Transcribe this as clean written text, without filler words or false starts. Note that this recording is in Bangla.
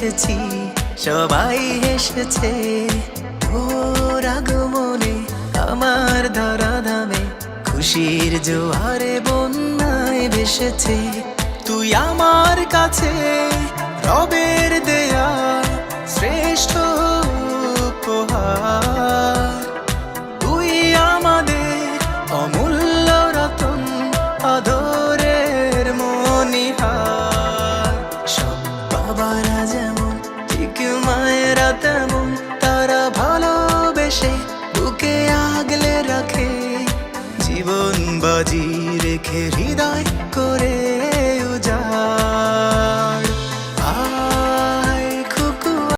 এসেছি, সবাই হেসেছে। তোর আগমনে আমার ধরাধামে খুশির জোয়ারে বন্যায় ভেসেছে। তুই আমার কাছে রবের দেয়া শ্রেষ্ঠ উপহার। তুই আমাদের অমূল্য রতন, আদরের মনিহার। সব বাবারা যেমন ঠিক মায়ের